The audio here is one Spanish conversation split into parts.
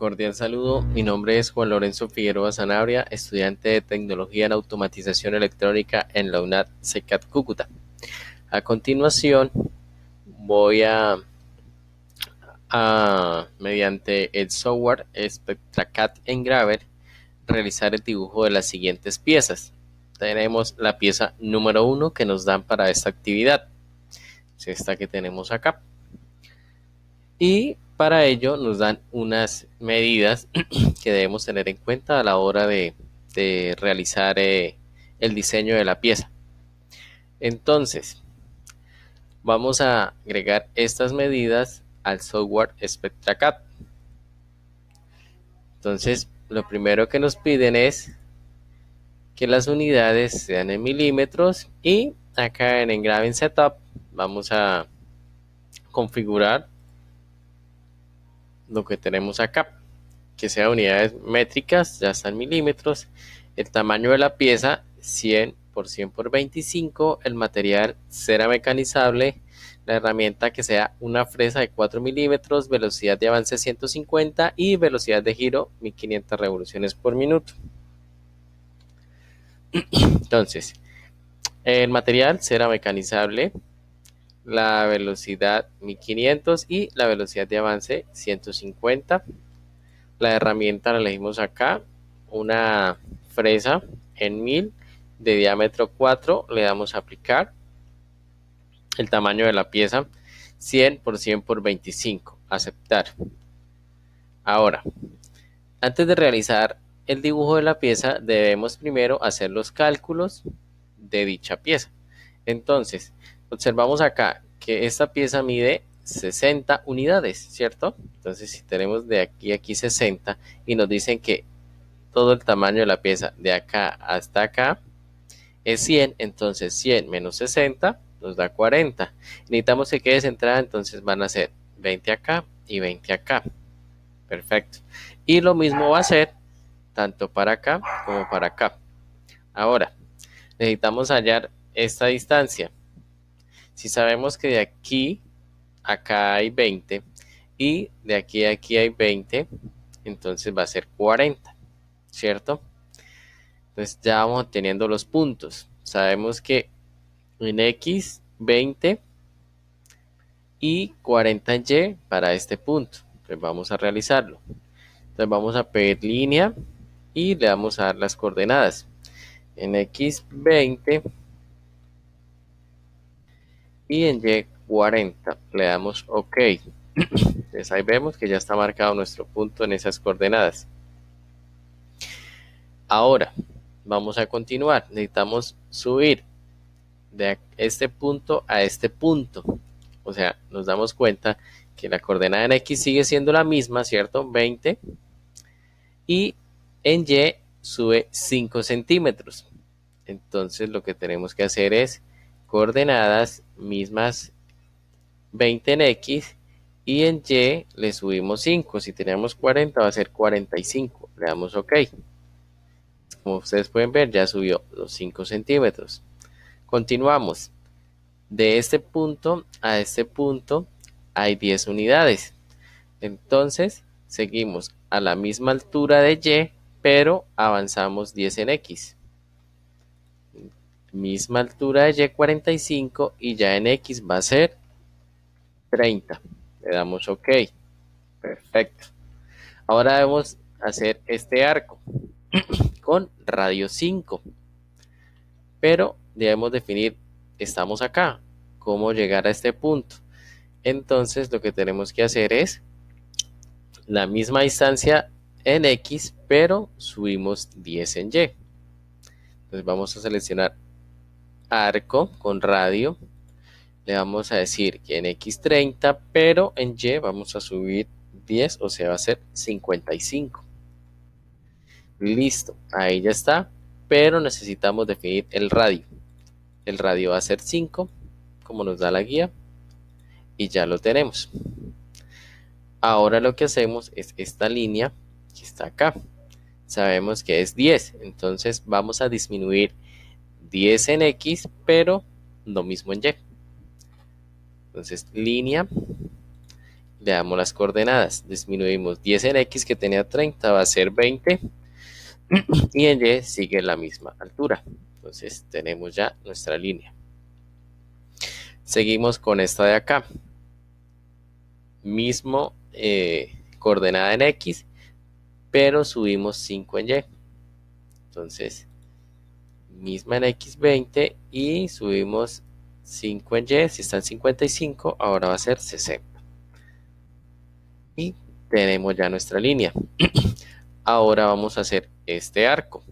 Cordial saludo, mi nombre es Juan Lorenzo Figueroa Sanabria, estudiante de Tecnología en Automatización Electrónica en la UNAD CECAT Cúcuta. A continuación voy mediante el software SpectraCAD Engraver, realizar el dibujo de las siguientes piezas. Tenemos la pieza número 1 que nos dan para esta actividad, es esta que tenemos acá. Y para ello nos dan unas medidas que debemos tener en cuenta a la hora de realizar el diseño de la pieza. Entonces, vamos a agregar estas medidas al software SpectraCAD. Entonces, lo primero que nos piden es que las unidades sean en milímetros y acá en Engraving Setup vamos a configurar lo que tenemos acá, que sea unidades métricas, ya está en milímetros, el tamaño de la pieza 100 por 100 por 25, el material cera mecanizable, la herramienta que sea una fresa de 4 milímetros, velocidad de avance 150 y velocidad de giro 1500 revoluciones por minuto. Entonces, el material cera mecanizable, la velocidad 1500 y la velocidad de avance 150. La herramienta la elegimos acá, una fresa en 1000 de diámetro 4, le damos a aplicar. El tamaño de la pieza 100 por 100 por 25, aceptar. Ahora, antes de realizar el dibujo de la pieza debemos primero hacer los cálculos de dicha pieza. Entonces, observamos acá que esta pieza mide 60 unidades, ¿cierto? Entonces, si tenemos de aquí a aquí 60 y nos dicen que todo el tamaño de la pieza de acá hasta acá es 100, entonces 100 menos 60 nos da 40. Necesitamos que quede centrada, entonces van a ser 20 acá y 20 acá. Perfecto. Y lo mismo va a ser tanto para acá como para acá. Ahora, necesitamos hallar esta distancia. Si sabemos que de aquí a acá hay 20 y de aquí a aquí hay 20, entonces va a ser 40, ¿cierto? Entonces ya vamos obteniendo los puntos. Sabemos que en X 20 y 40 en Y para este punto. Entonces vamos a realizarlo. Entonces vamos a pedir línea y le vamos a dar las coordenadas. En X 20 y en Y 40. Le damos OK. Entonces ahí vemos que ya está marcado nuestro punto en esas coordenadas. Ahora vamos a continuar. Necesitamos subir de este punto a este punto. O sea, nos damos cuenta que la coordenada en X sigue siendo la misma, ¿cierto? 20. Y en Y sube 5 centímetros. Entonces lo que tenemos que hacer es coordenadas mismas 20 en X y en Y le subimos 5. Si tenemos 40 va a ser 45. Le damos OK. Como ustedes pueden ver ya subió los 5 centímetros. Continuamos. De este punto a este punto hay 10 unidades. Entonces seguimos a la misma altura de Y, pero avanzamos 10 en X. Misma altura de Y 45 y ya en X va a ser 30. Le damos OK. Perfecto. Ahora debemos hacer este arco con radio 5. Pero debemos definir, estamos acá, cómo llegar a este punto. Entonces lo que tenemos que hacer es la misma distancia en X, pero subimos 10 en Y. Entonces vamos a seleccionar arco con radio. Le vamos a decir que en X 30, pero en Y vamos a subir 10, o sea, va a ser 55. Listo, ahí ya está, pero necesitamos definir el radio. El radio va a ser 5, como nos da la guía, y ya lo tenemos. Ahora lo que hacemos es esta línea que está acá. Sabemos que es 10, entonces vamos a disminuir 10 en X, pero lo mismo en Y. Entonces línea le damos las coordenadas, disminuimos 10 en X que tenía 30, va a ser 20, y en Y sigue la misma altura. Entonces tenemos ya nuestra línea. Seguimos con esta de acá. Mismo coordenada en X, pero subimos 5 en Y. Entonces, misma en X 20 y subimos 5 en Y. Si está en 55, ahora va a ser 60. Y tenemos ya nuestra línea. Ahora vamos a hacer este arco.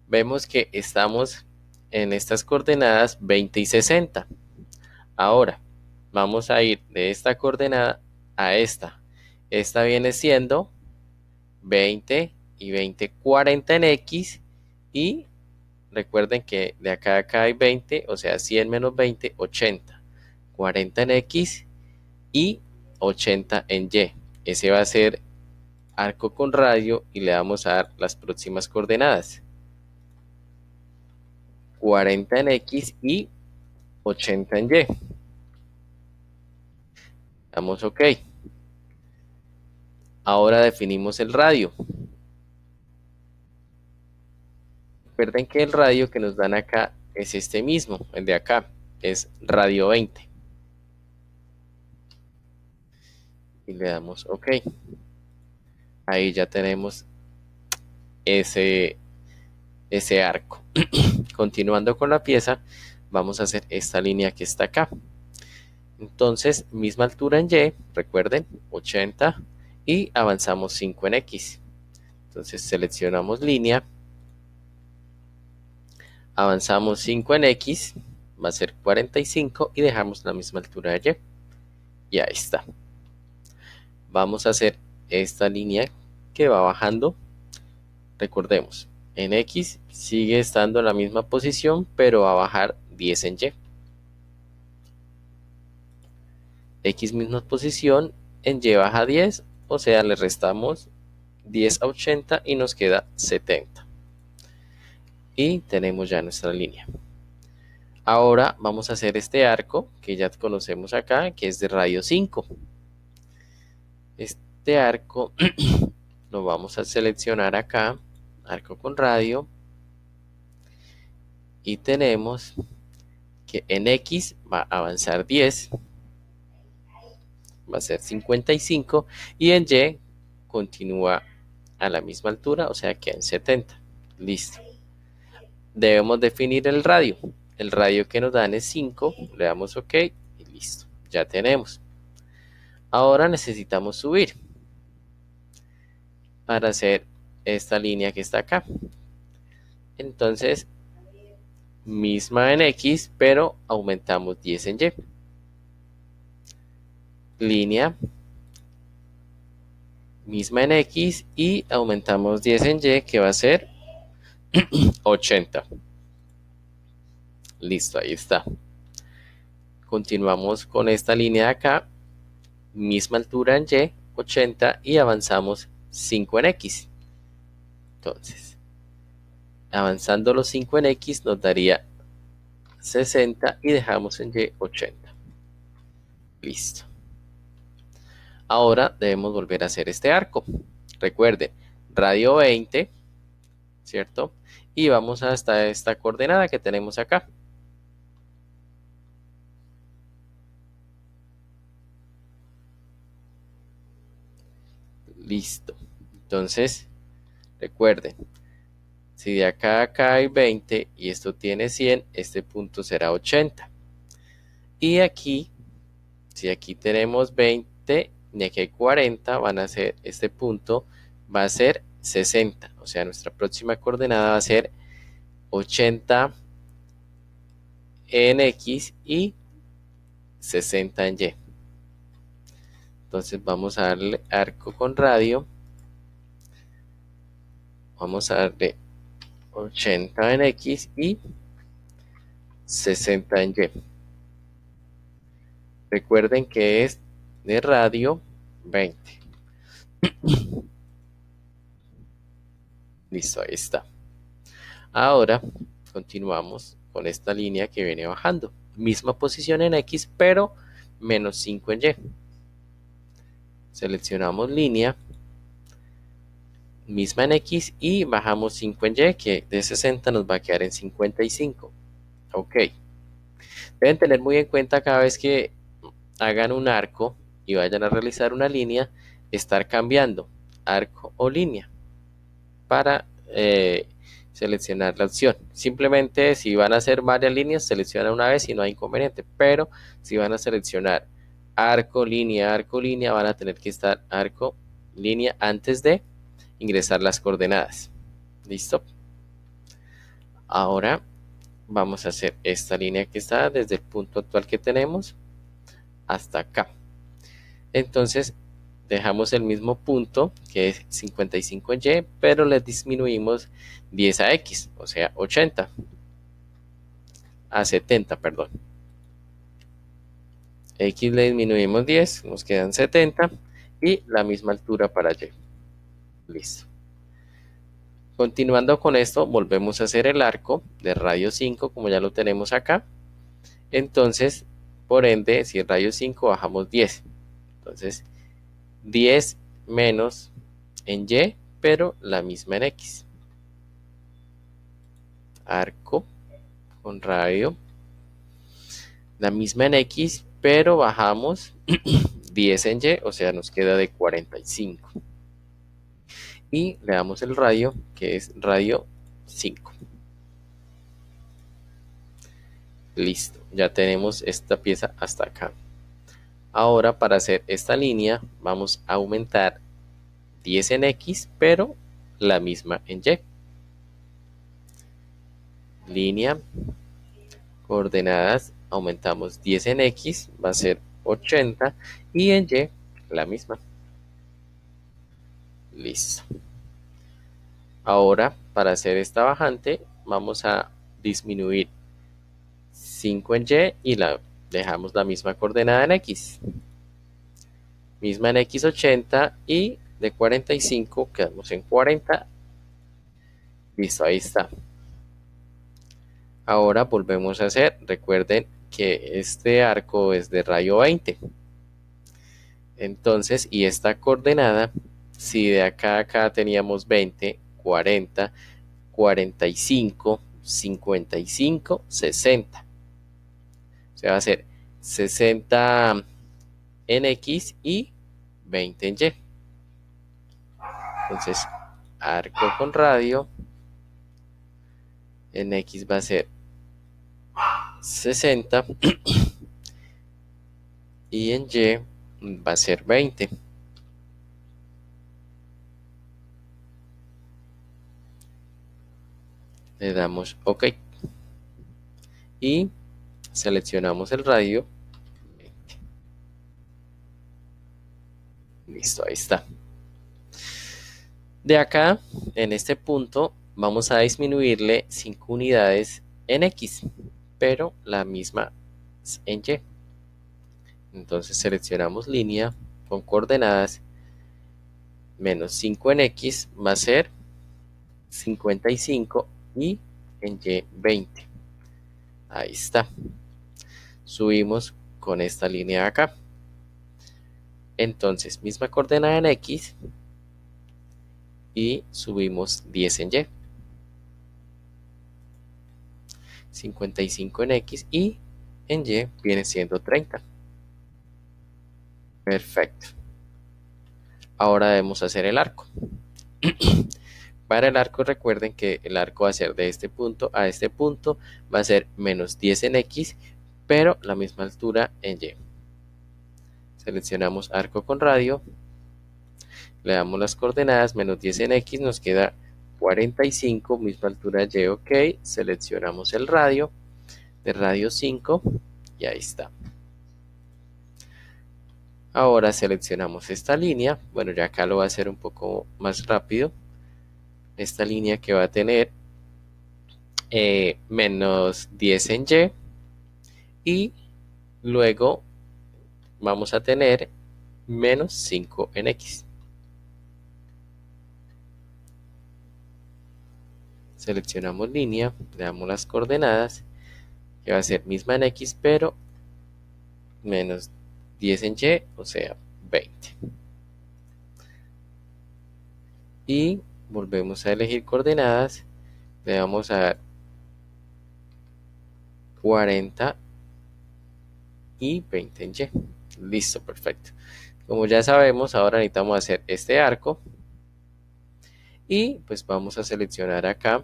Vemos que estamos en estas coordenadas 20 y 60. Ahora, vamos a ir de esta coordenada a esta. Esta viene siendo 20 y 20, 40 en X, y recuerden que de acá a acá hay 20, o sea 100 menos 20, 80. 40 en X y 80 en Y. Ese va a ser arco con radio y le vamos a dar las próximas coordenadas. 40 en X y 80 en Y. Damos OK. Ahora definimos el radio. Recuerden que el radio que nos dan acá es este mismo, el de acá, es radio 20. Y le damos OK. Ahí ya tenemos ese arco. Continuando con la pieza, vamos a hacer esta línea que está acá. Entonces, misma altura en Y, recuerden, 80, y avanzamos 5 en X. Entonces seleccionamos línea, avanzamos 5 en X, va a ser 45 y dejamos la misma altura de Y. Y ahí está. Vamos a hacer esta línea que va bajando. Recordemos, en X sigue estando en la misma posición, pero va a bajar 10 en Y. X misma posición, en Y baja 10, o sea, le restamos 10 a 80 y nos queda 70. Y tenemos ya nuestra línea. Ahora vamos a hacer este arco que ya conocemos acá, que es de radio 5. Este arco lo vamos a seleccionar acá, arco con radio, y tenemos que en X va a avanzar 10, va a ser 55, y en Y continúa a la misma altura, o sea que en 70. Listo. Debemos definir el radio. El radio que nos dan es 5, le damos OK y listo. Ya tenemos. Ahora necesitamos subir para hacer esta línea que está acá. Entonces, misma en X, pero aumentamos 10 en Y. Línea, misma en X y aumentamos 10 en Y, que va a ser 80. Listo, ahí está. Continuamos con esta línea de acá, misma altura en Y, 80, y avanzamos 5 en X. Entonces, avanzando los 5 en X nos daría 60 y dejamos en Y 80. Listo. Ahora debemos volver a hacer este arco. Recuerden, radio 20, ¿cierto? Y vamos hasta esta coordenada que tenemos acá. Listo. Entonces, recuerden, si de acá a acá hay 20 y esto tiene 100, este punto será 80. Y aquí, si aquí tenemos 20 y aquí hay 40, van a ser, este punto va a ser 60. O sea, nuestra próxima coordenada va a ser 80 en X y 60 en Y. Entonces vamos a darle arco con radio. Vamos a darle 80 en X y 60 en Y. Recuerden que es de radio 20. Listo, ahí está. Ahora continuamos con esta línea que viene bajando. Misma posición en X, pero menos 5 en Y. Seleccionamos línea, misma en X y bajamos 5 en Y, que de 60 nos va a quedar en 55. Ok. Deben tener muy en cuenta cada vez que hagan un arco y vayan a realizar una línea, estar cambiando arco o línea para seleccionar la opción. Simplemente si van a hacer varias líneas, selecciona una vez y no hay inconveniente, pero si van a seleccionar arco, línea, van a tener que estar arco, línea antes de ingresar las coordenadas. ¿Listo? Ahora vamos a hacer esta línea que está desde el punto actual que tenemos hasta acá. Entonces dejamos el mismo punto que es 55 en Y, pero le disminuimos 10 a X, o sea 80 a 70, perdón. X le disminuimos 10, nos quedan 70 y la misma altura para Y. Listo. Continuando con esto, volvemos a hacer el arco de radio 5, como ya lo tenemos acá. Entonces, por ende, si el radio 5 bajamos 10. Entonces, 10 menos en Y, pero la misma en X. Arco con radio, la misma en X, pero bajamos 10 en Y, o sea, nos queda de 45. Y le damos el radio, que es radio 5. Listo, ya tenemos esta pieza hasta acá. Ahora, para hacer esta línea, vamos a aumentar 10 en X, pero la misma en Y. Línea, coordenadas, aumentamos 10 en X, va a ser 80, y en Y la misma. Listo. Ahora, para hacer esta bajante, vamos a disminuir 5 en Y y dejamos la misma coordenada en X. Misma en X 80 y de 45 quedamos en 40. Listo, ahí está. Ahora volvemos a hacer, recuerden que este arco es de radio 20. Entonces, y esta coordenada, si de acá a acá teníamos 20, 40, 45, 55, 60. O sea, va a ser 60 en X y 20 en Y. Entonces, arco con radio en X va a ser 60 y en Y va a ser 20. Le damos OK y seleccionamos el radio. Listo, ahí está. De acá, en este punto, vamos a disminuirle 5 unidades en X, pero la misma en Y. Entonces seleccionamos línea con coordenadas menos 5 en X va a ser 55 y en Y 20. Ahí está. Subimos con esta línea de acá. Entonces, misma coordenada en X y subimos 10 en Y. 55 en X y en Y viene siendo 30. Perfecto. Ahora debemos hacer el arco. Para el arco recuerden que el arco va a ser de este punto a este punto, va a ser menos 10 en X, pero la misma altura en Y. Seleccionamos arco con radio, le damos las coordenadas, menos 10 en X, nos queda 45, misma altura Y, OK, seleccionamos el radio, de radio 5, y ahí está. Ahora seleccionamos esta línea, bueno, ya acá lo va a hacer un poco más rápido, esta línea que va a tener menos 10 en Y, y luego vamos a tener menos 5 en X. Seleccionamos línea, le damos las coordenadas, que va a ser misma en X, pero menos 10 en Y, o sea, 20. y volvemos a elegir coordenadas. Le vamos a dar 40 y 20 en Y. Listo, perfecto. Como ya sabemos, ahora necesitamos hacer este arco y pues vamos a seleccionar acá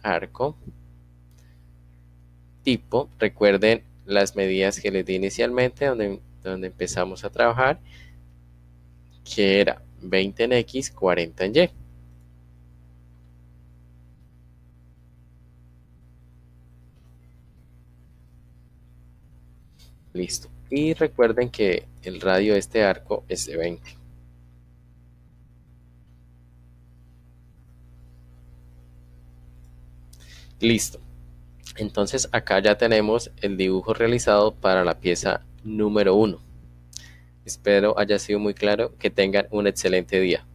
arco tipo. Recuerden las medidas que les di inicialmente donde empezamos a trabajar, que era 20 en X, 40 en Y. Listo. Y recuerden que el radio de este arco es de 20. Listo. Entonces acá ya tenemos el dibujo realizado para la pieza número 1. Espero haya sido muy claro. Que tengan un excelente día.